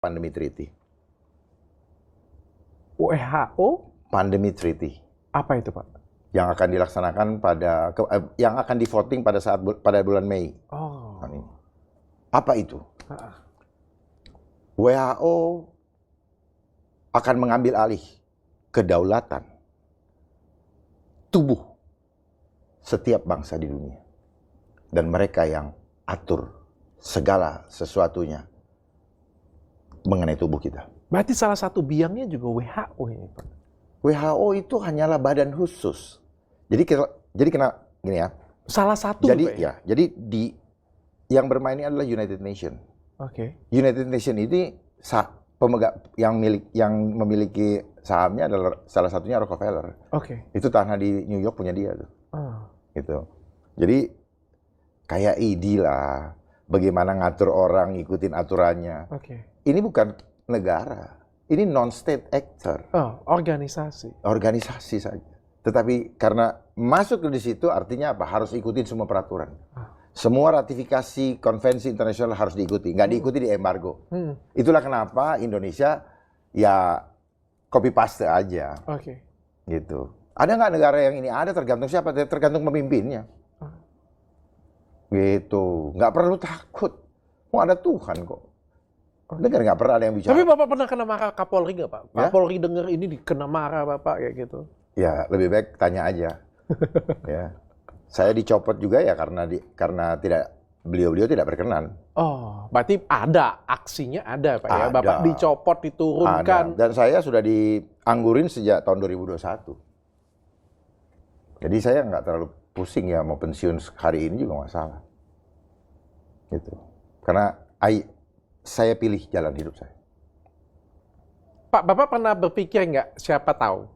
Pandemic Treaty. WHO? Pandemic Treaty. Apa itu, Pak? Yang akan dilaksanakan yang akan di voting pada bulan Mei. Oh. Apa itu? WHO akan mengambil alih kedaulatan tubuh setiap bangsa di dunia. Dan mereka yang atur segala sesuatunya mengenai tubuh kita. Berarti salah satu biangnya juga WHO ini, Pak? WHO itu hanyalah badan khusus. Jadi kena gini ya. Salah satu, Jadi Pak, ya, jadi yang bermain ini adalah United Nations. Oke. United Nations ini pemegang yang memiliki sahamnya adalah salah satunya Rockefeller. Oke. Itu tanah di New York punya dia tuh. Gitu. Jadi kayak ID lah, bagaimana ngatur orang, ngikutin aturannya. Oke. Ini bukan negara, ini non-state actor. Oh, organisasi. Organisasi saja. Tetapi karena masuk di situ artinya apa? Harus ikutin semua peraturan. Semua ratifikasi konvensi internasional harus diikuti. Nggak diikuti di embargo. Itulah kenapa Indonesia ya copy paste aja. Oke. Gitu. Ada nggak negara yang ini? Ada, tergantung siapa, tergantung pemimpinnya. Gitu. Nggak perlu takut. Mau ada Tuhan kok. Negara nggak pernah ada yang bicara. Tapi Bapak pernah kena marah Kapolri nggak, Pak? Ya? Kapolri dengar ini dikena marah Bapak kayak gitu. Ya, lebih baik tanya aja. Ya. Saya dicopot juga ya karena beliau tidak berkenan. Oh, berarti ada aksinya ada, Pak ya? Ada. Bapak dicopot, diturunkan. Ada. Dan saya sudah dianggurin sejak tahun 2021. Jadi saya nggak terlalu pusing ya mau pensiun hari ini juga nggak salah. Gitu. Karena saya pilih jalan hidup saya. Pak, Bapak pernah berpikir nggak siapa tahu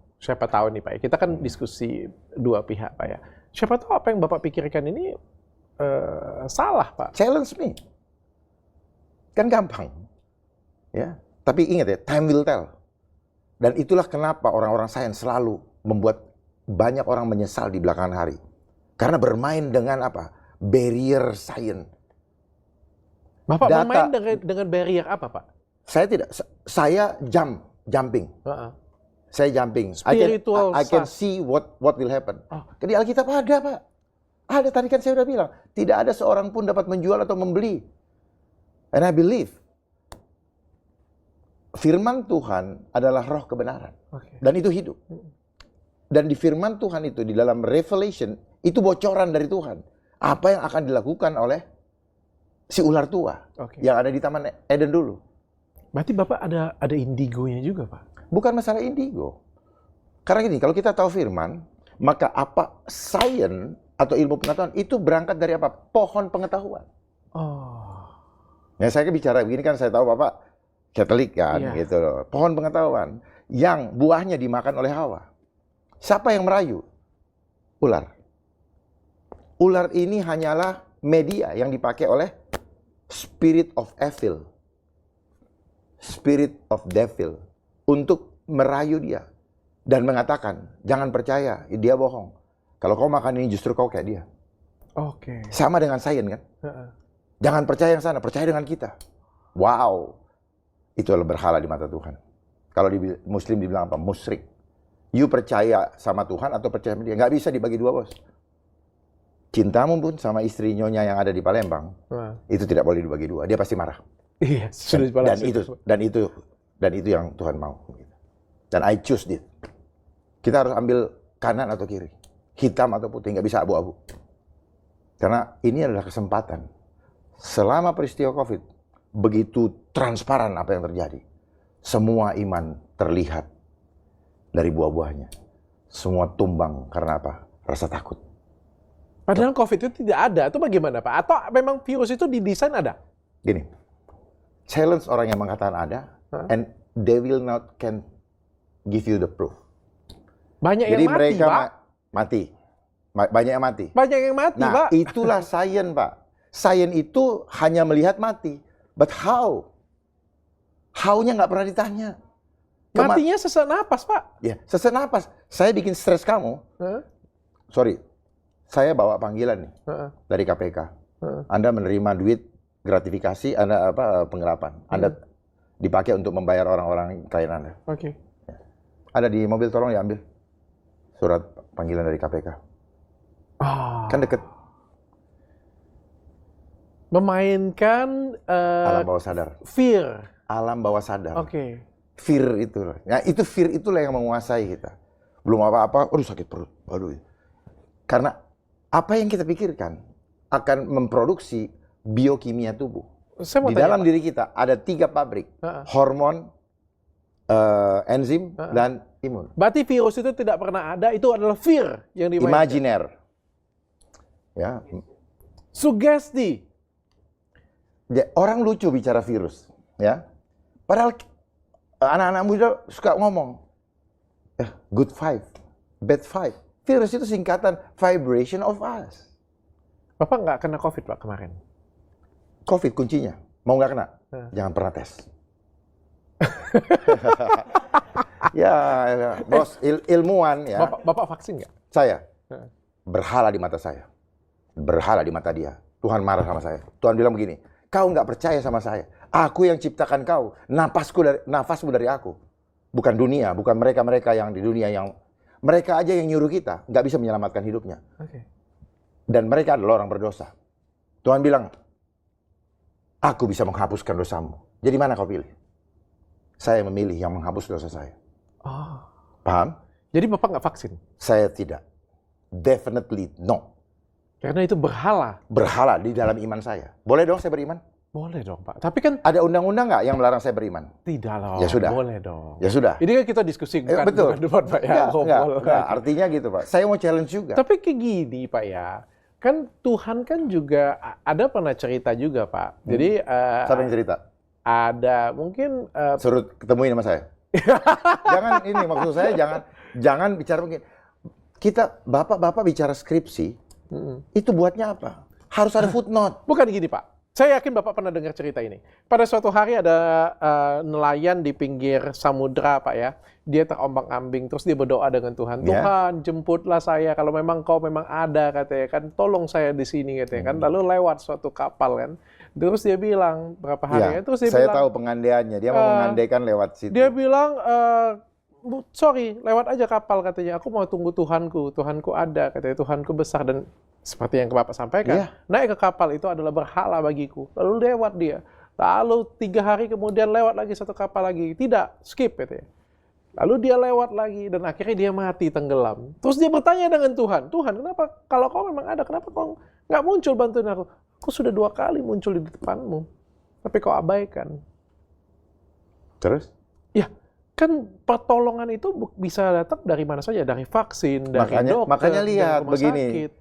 nih Pak ya? Kita kan diskusi dua pihak, Pak ya. Siapa tahu apa yang Bapak pikirkan ini salah, Pak. Challenge me. Kan gampang. Ya. Tapi ingat ya, time will tell. Dan itulah kenapa orang-orang sains selalu membuat banyak orang menyesal di belakangan hari. Karena bermain dengan apa? Barrier science. Bapak bermain dengan barrier apa, Pak? Saya jumping. Saya jumping. Spiritual I can see what will happen. Di Alkitab ada, Pak. Ada, tadi kan saya udah bilang. Tidak ada seorang pun dapat menjual atau membeli. And I believe. Firman Tuhan adalah roh kebenaran. Dan itu hidup. Dan di firman Tuhan itu, di dalam Revelation, itu bocoran dari Tuhan. Apa yang akan dilakukan oleh si ular tua. Yang ada di Taman Eden dulu. Berarti Bapak ada indigonya juga, Pak? Bukan masalah indigo. Karena gini, kalau kita tahu firman, maka apa sains atau ilmu pengetahuan itu berangkat dari apa? Pohon pengetahuan. Ya, saya bicara begini kan, saya tahu Bapak Katolik kan, gitu loh. Pohon pengetahuan yang buahnya dimakan oleh Hawa. Siapa yang merayu? Ular. Ular ini hanyalah media yang dipakai oleh spirit of evil. Spirit of devil. Untuk merayu dia. Dan mengatakan, jangan percaya, dia bohong. Kalau kau makan ini justru kau kayak dia. Sama dengan sains kan? Jangan percaya yang sana, percaya dengan kita. Wow. Itu adalah berhala di mata Tuhan. Kalau di Muslim dibilang apa? Musyrik. You percaya sama Tuhan atau percaya sama dia? Nggak bisa dibagi dua, bos. Cintamu pun sama istri Nyonya yang ada di Palembang, itu tidak boleh dibagi dua. Dia pasti marah. Iya, sudah dibalas. Dan itu yang Tuhan mau. Dan I choose it. Kita harus ambil kanan atau kiri, hitam atau putih, nggak bisa abu-abu. Karena ini adalah kesempatan. Selama peristiwa COVID, begitu transparan apa yang terjadi. Semua iman terlihat dari buah-buahnya. Semua tumbang karena apa? Rasa takut. Padahal COVID itu tidak ada, atau bagaimana Pak? Atau memang virus itu didesain ada? Gini, challenge orang yang mengatakan ada, and they will not can give you the proof. Banyak Jadi yang mati, mereka Pak. Banyak yang mati. Banyak yang mati, Nah, Pak. itulah sains, Pak. Sains itu hanya melihat mati. But how? How-nya nggak pernah ditanya. Matinya sesak napas, Pak. Ya, sesak napas. Saya bikin stres kamu. Sorry, saya bawa panggilan nih dari KPK. Anda menerima duit gratifikasi, Anda penggelapan. dipakai untuk membayar orang-orang klien Anda. Oke. Ada di mobil, tolong diambil surat panggilan dari KPK. Kan deket. Memainkan Alam bawah sadar. fear. Alam bawah sadar. Oke. Fear itu. Nah, itu fear itulah yang menguasai kita. Belum apa-apa, aduh sakit perut. Aduh. Karena apa yang kita pikirkan akan memproduksi biokimia tubuh. Di dalam diri kita ada 3 pabrik. Hormon, enzim, dan imun. Berarti virus itu tidak pernah ada, itu adalah fear yang dimainkan. Imajiner. Ya. Sugesti. Orang lucu bicara virus, ya. Padahal anak-anak muda suka ngomong, good vibe, bad vibe. Virus itu singkatan vibration of us. Bapak nggak kena COVID, Pak, kemarin? COVID kuncinya, mau nggak kena, jangan pernah tes. Ya, bos, ilmuwan ya. Bapak vaksin nggak? Saya berhala di mata saya, berhala di mata dia. Tuhan marah sama saya. Tuhan bilang begini, kau nggak percaya sama saya. Aku yang ciptakan kau, nafasmu dari aku. Bukan dunia, bukan mereka-mereka yang di dunia yang mereka aja yang nyuruh kita, nggak bisa menyelamatkan hidupnya. Dan mereka adalah orang berdosa. Tuhan bilang, aku bisa menghapuskan dosamu. Jadi mana kau pilih? Saya memilih yang menghapus dosa saya. Paham? Jadi Bapak nggak vaksin? Saya tidak. Definitely no. Karena itu berhala. Berhala di dalam iman saya. Boleh dong saya beriman? Boleh dong, Pak. Tapi kan ada undang-undang nggak yang melarang saya beriman? Tidak loh. Ya sudah. Boleh dong. Ya sudah. Ini kan kita diskusi bukan betul. debat, Pak ya. Enggak. Artinya gitu, Pak. Saya mau challenge juga. Tapi kayak gini, Pak ya. Kan Tuhan kan juga ada pernah cerita juga, Pak. Jadi siapa yang cerita? Ada mungkin suruh ketemuin sama saya. Jangan ini maksud saya jangan bicara mungkin. Kita bapak-bapak bicara skripsi itu buatnya apa? Harus ada footnote. Bukan gini, Pak. Saya yakin Bapak pernah dengar cerita ini. Pada suatu hari ada nelayan di pinggir samudra, Pak ya. Dia terombang-ambing, terus dia berdoa dengan Tuhan. Tuhan, jemputlah saya kalau memang kau memang ada, katanya kan. Tolong saya di sini, katanya kan. Lalu lewat suatu kapal kan. Terus dia bilang, berapa hari ya? Terus dia saya bilang, tahu pengandaiannya. Dia mau mengandaikan lewat situ. Dia bilang, sorry, lewat aja kapal, katanya. Aku mau tunggu Tuhanku. Tuhanku ada, katanya. Tuhanku besar. Dan seperti yang Bapak sampaikan, naik ke kapal itu adalah berhala bagiku. Lalu lewat dia. Lalu 3 hari kemudian lewat lagi satu kapal lagi. Tidak, skip, katanya. Lalu dia lewat lagi dan akhirnya dia mati tenggelam. Terus dia bertanya dengan Tuhan, Tuhan, kenapa kalau kau memang ada, kenapa kau nggak muncul bantuin aku? Aku sudah 2 kali muncul di depanmu, tapi kau abaikan. Terus? Ya, kan pertolongan itu bisa datang dari mana saja, dari vaksin, dari dokter, makanya lihat dari begini. sakit.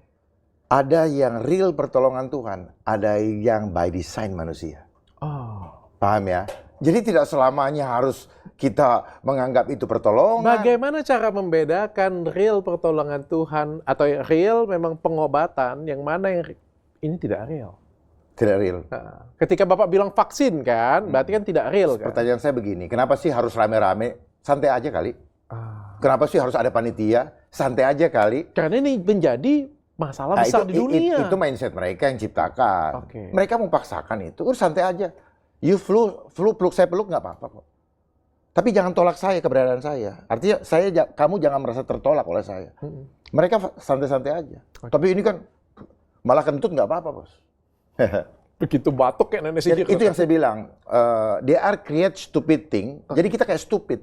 Ada yang real pertolongan Tuhan, ada yang by design manusia. Paham ya? Jadi tidak selamanya harus kita menganggap itu pertolongan. Bagaimana cara membedakan real pertolongan Tuhan atau real memang pengobatan, yang mana yang ini tidak real? Tidak real. Nah, ketika Bapak bilang vaksin kan, berarti kan tidak real kan? Pertanyaan saya begini, kenapa sih harus rame-rame? Santai aja kali. Kenapa sih harus ada panitia? Santai aja kali. Karena ini menjadi masalah besar di dunia. Itu mindset mereka yang ciptakan. Mereka mau paksakan itu, santai aja. You peluk saya peluk nggak apa-apa kok. Tapi jangan tolak saya, keberadaan saya. Artinya kamu jangan merasa tertolak oleh saya. Mereka santai-santai aja. Tapi ini kan malah kentut nggak apa-apa, bos. Begitu batuk kayak nenek sihir. Itu yang saya bilang. They are create stupid thing. Jadi kita kayak stupid.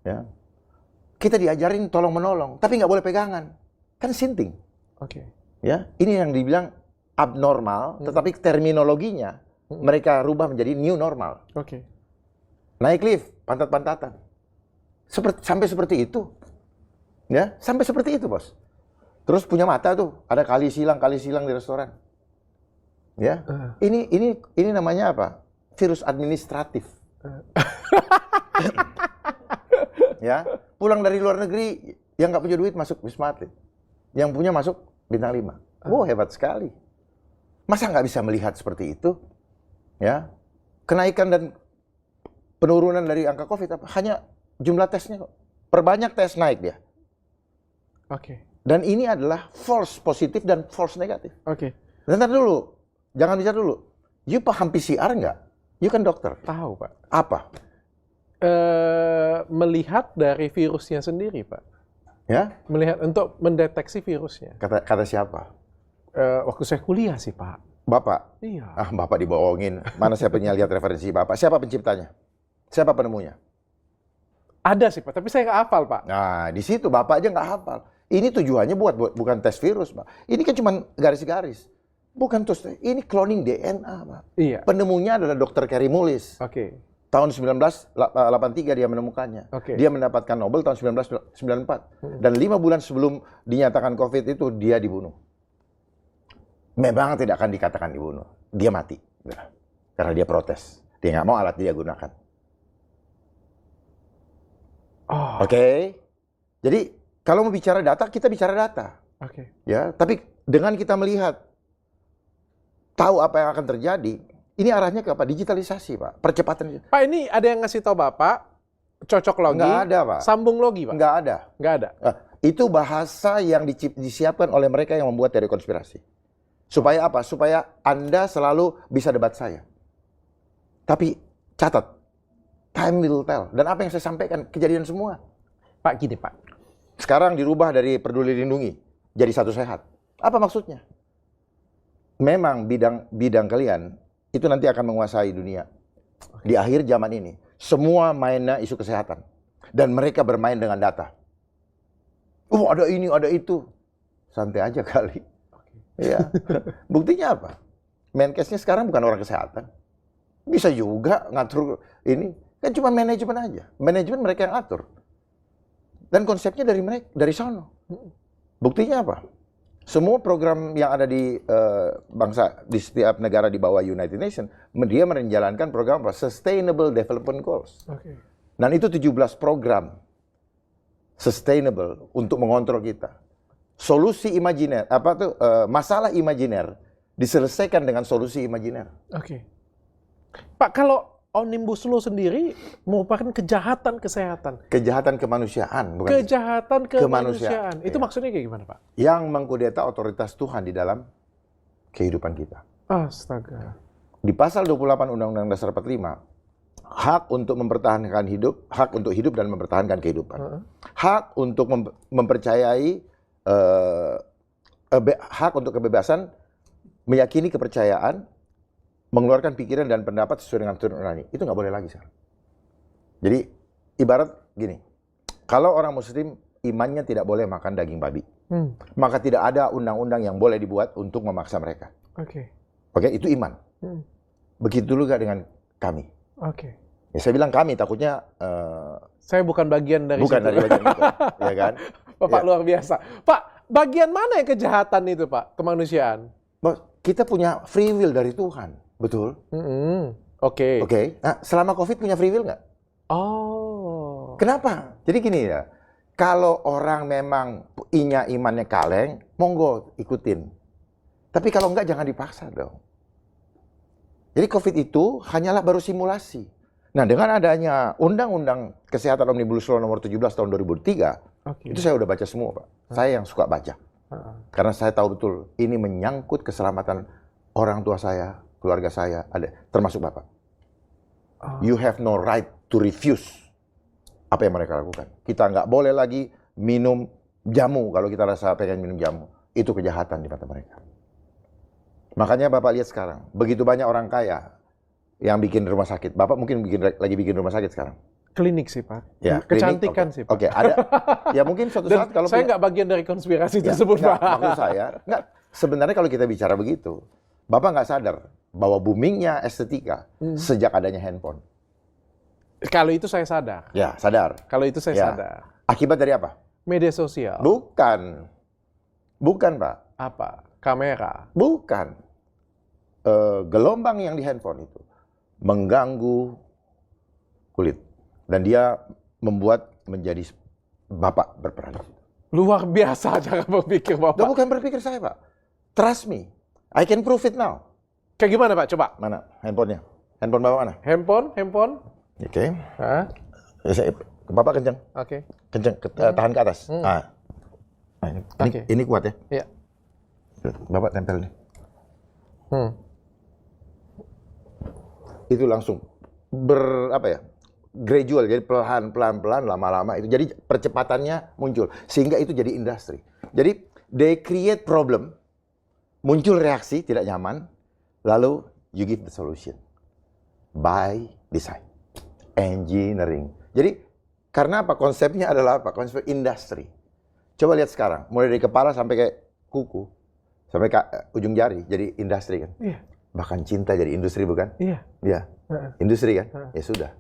Ya. Kita diajarin tolong menolong, tapi nggak boleh pegangan. Kan sinting. Ya, ini yang dibilang abnormal, tetapi terminologinya mereka rubah menjadi new normal. Naik lift, pantat-pantatan. Sampai seperti itu. Ya, sampai seperti itu, bos. Terus punya mata tuh, ada kali silang di restoran. Ya. Ini namanya apa? Virus administratif. Ya, pulang dari luar negeri yang nggak punya duit masuk Wisma Atlet. Yang punya masuk Bintang 5. Wow, hebat sekali. Masa nggak bisa melihat seperti itu? Ya, kenaikan dan penurunan dari angka COVID apa? Hanya jumlah tesnya kok. Perbanyak tes naik dia. Dan ini adalah false positif dan false negatif. Bentar dulu, jangan bicara dulu. You paham PCR nggak? You kan dokter. Tahu, Pak. Apa? Melihat dari virusnya sendiri, Pak. Ya? Melihat untuk mendeteksi virusnya. Kata siapa? Waktu saya kuliah sih, Pak. Bapak? Iya. Bapak dibohongin. Mana saya punya lihat referensi Bapak? Siapa penciptanya? Siapa penemunya? Ada sih, Pak. Tapi saya nggak hafal, Pak. Nah, di situ Bapak aja nggak hafal. Ini tujuannya bukan tes virus, Pak. Ini kan cuma garis-garis. Bukan tes, ini cloning DNA, Pak. Iya. Penemunya adalah Dr. Carey Mullis. Oke. Tahun 1983 dia menemukannya. Oke. Dia mendapatkan Nobel tahun 1994. Dan 5 bulan sebelum dinyatakan COVID itu dia dibunuh. Memang tidak akan dikatakan dibunuh. Dia mati. Karena dia protes. Dia nggak mau alat dia gunakan. Oke. Jadi kalau mau bicara data, kita bicara data. Oke. Ya, tapi dengan kita melihat, tahu apa yang akan terjadi, ini arahnya ke apa? Digitalisasi, Pak. Percepatan. Pak, ini ada yang ngasih tahu Bapak, cocok logi, Nggak ada, Pak. sambung logi, Pak? Nggak ada. Nggak ada? Itu bahasa yang disiapkan oleh mereka yang membuat teori konspirasi. Supaya apa? Supaya Anda selalu bisa debat saya. Tapi catat, time will tell. Dan apa yang saya sampaikan, kejadian semua. Pak, gini, Pak. Sekarang dirubah dari Peduli Lindungi jadi Satu Sehat. Apa maksudnya? Memang bidang kalian itu nanti akan menguasai dunia. Di akhir zaman ini, semua mainnya isu kesehatan. Dan mereka bermain dengan data. Ada ini, ada itu. Santai aja kali. Ya. Buktinya apa? Menkesnya sekarang bukan orang kesehatan. Bisa juga ngatur ini. Kan cuma manajemen aja. Manajemen mereka yang atur. Dan konsepnya dari sana. Buktinya apa? Semua program yang ada di di setiap negara di bawah United Nations, dia menjalankan program apa? Sustainable Development Goals. Okay. Dan itu 17 program sustainable untuk mengontrol kita. Solusi imajiner, masalah imajiner diselesaikan dengan solusi imajiner. Oke. Pak, kalau Omnibus Law sendiri merupakan kejahatan kesehatan. Kejahatan kemanusiaan, bukan? Kejahatan kemanusiaan. Itu ya. Maksudnya kayak gimana, Pak? Yang mengkudeta otoritas Tuhan di dalam kehidupan kita. Astaga. Di pasal 28 Undang-Undang Dasar 45, hak untuk mempertahankan hidup, hak untuk hidup dan mempertahankan kehidupan. Hak untuk mempercayai, hak untuk kebebasan, meyakini kepercayaan, mengeluarkan pikiran dan pendapat sesuai dengan turun nurani. Itu nggak boleh lagi sekarang. Jadi ibarat gini, kalau orang Muslim imannya tidak boleh makan daging babi, maka tidak ada undang-undang yang boleh dibuat untuk memaksa mereka. Oke, itu iman. Begitu juga dengan kami. Ya, saya bilang kami, takutnya saya bukan bagian dari dari bagian itu, ya kan? Bapak ya. luar biasa. Pak, bagian mana yang kejahatan itu, Pak? Kemanusiaan? Kita punya free will dari Tuhan. Betul. Oke. Nah, selama COVID punya free will nggak? Oh. Kenapa? Jadi gini ya, kalau orang memang imannya kaleng, monggo ikutin. Tapi kalau nggak, jangan dipaksa dong. Jadi COVID itu hanyalah baru simulasi. Nah, dengan adanya Undang-Undang Kesehatan Omnibus Law nomor 17 tahun 2003, itu saya udah baca semua, Pak. Saya yang suka baca. Karena saya tahu betul, ini menyangkut keselamatan orang tua saya, keluarga saya, termasuk Bapak. You have no right to refuse apa yang mereka lakukan. Kita nggak boleh lagi minum jamu kalau kita rasa pengen minum jamu. Itu kejahatan di mata mereka. Makanya Bapak lihat sekarang, begitu banyak orang kaya yang bikin rumah sakit. Bapak mungkin lagi bikin rumah sakit sekarang. Klinik sih, Pak. Ya, kecantikan klinik, sih, Pak. Oke, ada. Ya mungkin suatu saat kalau saya nggak bagian dari konspirasi tersebut, Pak. Pak. Maksud saya, sebenarnya kalau kita bicara begitu, Bapak nggak sadar bahwa boomingnya estetika sejak adanya handphone. Kalau itu saya sadar. Ya, sadar. Kalau itu saya sadar. Akibat dari apa? Media sosial. Bukan, Pak. Apa? Kamera. Bukan. Gelombang yang di handphone itu mengganggu kulit. Dan dia membuat menjadi Bapak berperan. Luar biasa cara berpikir Bapak. Bukan berpikir saya, Pak. Trust me. I can prove it now. Kayak gimana, Pak? Coba. Mana handphonenya? Handphone Bapak mana? Handphone. Oke. Bapak kencang. Oke. Kencang, tahan ke atas. Nah, ini kuat ya? Iya. Bapak tempel nih. itu langsung gradual, jadi pelan-pelan lama-lama itu. Jadi percepatannya muncul sehingga itu jadi industri. Jadi they create problem, muncul reaksi tidak nyaman, lalu you give the solution by design, engineering. Jadi karena apa? Konsepnya adalah apa? Konsep industri. Coba lihat sekarang, mulai dari kepala sampai ke kuku, sampai ke ujung jari, jadi industri kan? Iya. Bahkan cinta jadi industri bukan? Iya. Iya. Industri kan? Ya sudah.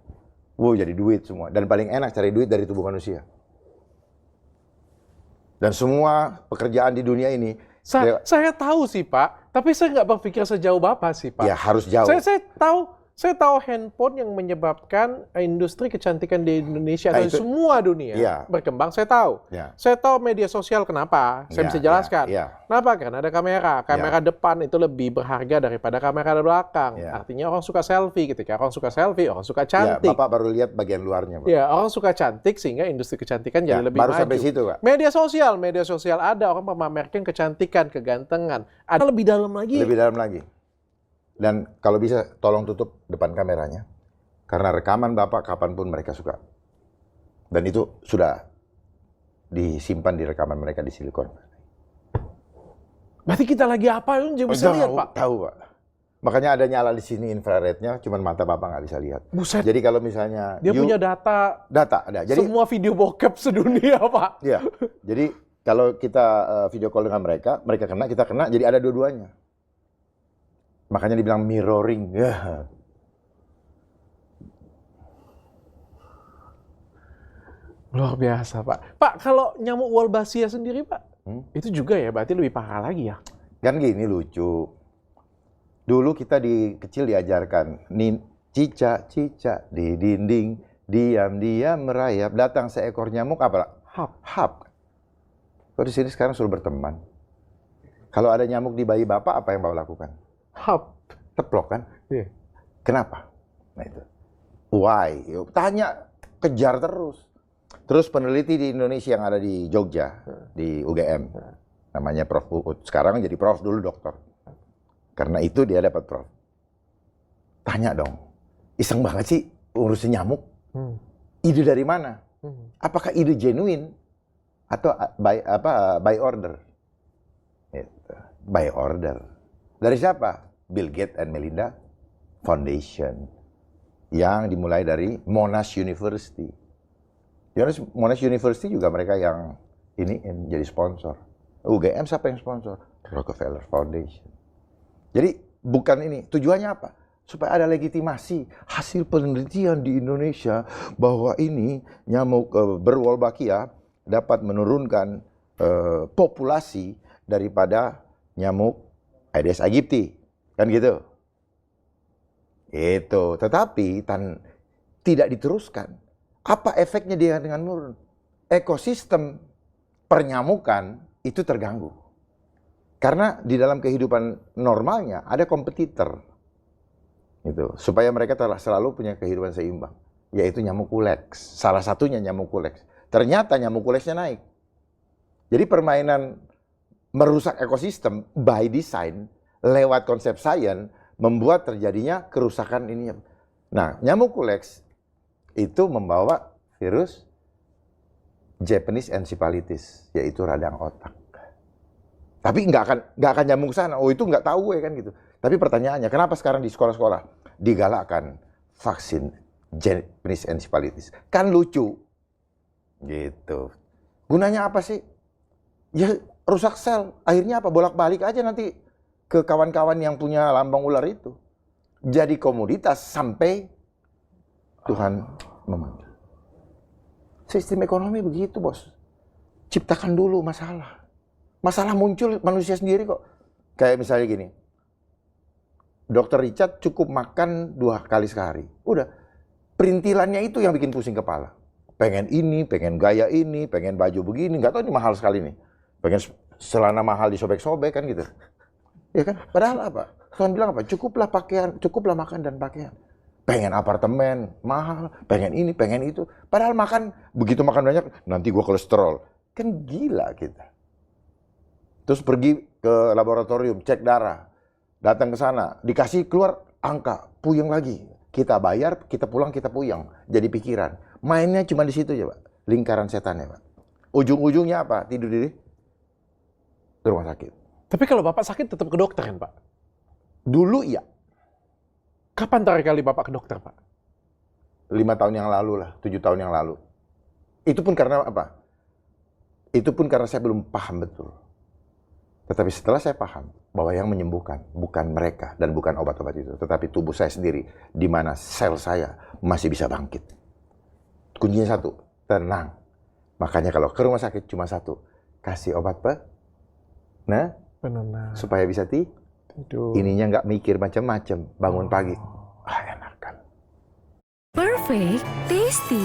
Wow, jadi duit semua. Dan paling enak cari duit dari tubuh manusia. Dan semua pekerjaan di dunia ini. Saya tahu sih Pak, tapi saya nggak berpikir sejauh Bapak sih Pak. Ya harus jauh. Saya tahu handphone yang menyebabkan industri kecantikan di Indonesia atau di semua dunia berkembang. Saya tahu. Saya tahu media sosial kenapa. Saya bisa jelaskan. Kenapa? Karena ada kamera. Kamera depan itu lebih berharga daripada kamera belakang. Artinya orang suka selfie. Ketika orang suka selfie, orang suka cantik. Bapak baru lihat bagian luarnya, Pak. Ya, orang suka cantik sehingga industri kecantikan jadi lebih baru maju. Sampai situ, Pak. Media sosial ada orang memamerkan kecantikan, kegantengan. Ada lebih dalam lagi. Lebih dalam lagi. Dan kalau bisa tolong tutup depan kameranya. Karena rekaman Bapak kapanpun mereka suka. Dan itu sudah disimpan di rekaman mereka di Silicon. Berarti kita lagi apa? Bisa lihat, Pak? Tahu, Pak. Makanya ada nyala di sini infrarednya, cuman mata Bapak nggak bisa lihat. Buset. Jadi kalau misalnya... Dia punya data ada. Jadi, semua video bokep sedunia, Pak. Iya. Jadi kalau kita video call dengan mereka kena, kita kena, jadi ada dua-duanya. Makanya dibilang mirroring. Ya. Luar biasa, Pak. Pak, kalau nyamuk Wolbachia sendiri, Pak, itu juga ya, berarti lebih parah lagi ya? Kan gini lucu. Dulu kita kecil diajarkan, cicak di dinding, diam-diam merayap, datang seekor nyamuk apa? Hap. Kok di sini sekarang suruh berteman? Kalau ada nyamuk di bayi Bapak, apa yang Bapak lakukan? Hap. Teplok kan? Iya. Kenapa? Nah itu. Why? Tanya, kejar terus. Terus peneliti di Indonesia yang ada di Jogja, di UGM, namanya Prof. Uut. Sekarang jadi Prof dulu dokter. Karena itu dia dapat Prof. Tanya dong, iseng banget sih urusin nyamuk? Ide dari mana? Apakah ide genuine atau by order? Gitu. By order. Dari siapa? Bill Gates and Melinda Foundation. Yang dimulai dari Monash University. Monash University juga mereka yang ini jadi sponsor. UGM siapa yang sponsor? Rockefeller Foundation. Jadi bukan ini. Tujuannya apa? Supaya ada legitimasi hasil penelitian di Indonesia bahwa ini nyamuk berwolbachia dapat menurunkan populasi daripada nyamuk Aedes aegypti, kan gitu. Itu, tetapi tidak diteruskan. Apa efeknya dia dengan menurun? Ekosistem pernyamukan itu terganggu. Karena di dalam kehidupan normalnya ada kompetitor. Gitu, supaya mereka selalu punya kehidupan seimbang, yaitu nyamuk kuleks. Salah satunya nyamuk kuleks. Ternyata nyamuk kuleksnya naik. Jadi permainan merusak ekosistem by design lewat konsep sains membuat terjadinya kerusakan ini. Nah, nyamuk kuleks itu membawa virus Japanese encephalitis, yaitu radang otak. Tapi nggak akan nyambung ke sana. Oh itu nggak tahu kan gitu. Tapi pertanyaannya, kenapa sekarang di sekolah-sekolah digalakkan vaksin Japanese encephalitis? Kan lucu, gitu. Gunanya apa sih? Ya rusak sel. Akhirnya apa? Bolak-balik aja nanti ke kawan-kawan yang punya lambang ular itu. Jadi komoditas sampai Tuhan memanggil. Sistem ekonomi begitu, Bos. Ciptakan dulu masalah. Masalah muncul manusia sendiri kok. Kayak misalnya gini. Dr. Richard cukup makan 2 kali sehari. Udah. Perintilannya itu yang bikin pusing kepala. Pengen ini, pengen gaya ini, pengen baju begini. Nggak tahu ini mahal sekali nih. Pengen celana mahal disobek-sobek kan gitu. Ya kan? Padahal apa? Tuhan bilang apa? Cukuplah pakaian, cukuplah makan dan pakaian. Pengen apartemen, mahal. Pengen ini, pengen itu. Padahal begitu makan banyak, nanti gua kolesterol. Kan gila kita. Terus pergi ke laboratorium, cek darah. Datang ke sana, dikasih keluar angka, puyeng lagi. Kita bayar, kita pulang, kita puyeng. Jadi pikiran. Mainnya cuma di situ aja, Pak. Lingkaran setannya, Pak. Ujung-ujungnya apa? Tidur di rumah sakit. Tapi kalau Bapak sakit tetap ke dokter kan, Pak? Dulu iya. Kapan terakhir kali Bapak ke dokter, Pak? 5 tahun yang lalu lah, 7 tahun yang lalu. Itu pun karena apa? Itu pun karena saya belum paham betul. Tetapi setelah saya paham bahwa yang menyembuhkan bukan mereka dan bukan obat-obat itu, tetapi tubuh saya sendiri, di mana sel saya masih bisa bangkit. Kuncinya satu, tenang. Makanya kalau ke rumah sakit cuma satu, kasih obat Penenang. supaya bisa Tidur. ininya nggak mikir macam-macam, bangun pagi. Enak kan. Perfect, tasty.